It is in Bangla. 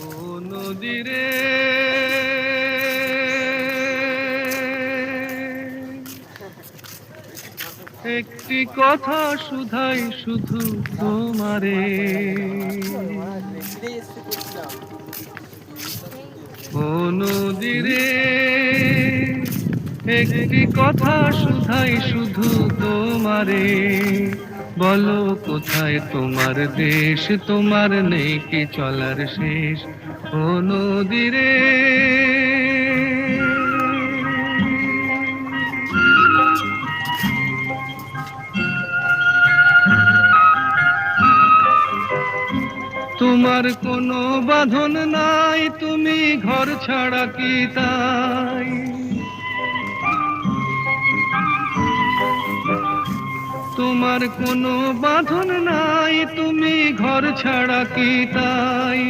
ও নদী রে, একটি কথা শুধাই শুধু তোমারে। ও নদী রে, একটি কথা শুধাই শুধু তোমারে। বলো কোথায় তোমার দেশ, তোমার নেই কি চলার শেষ। ও নদী রে, তোমার কোনো বাঁধন নাই, তুমি ঘর ছাড়া কি তাই। তোমার কোনো বাঁধন নাই, তুমি ঘর ছাড়া কি তাই।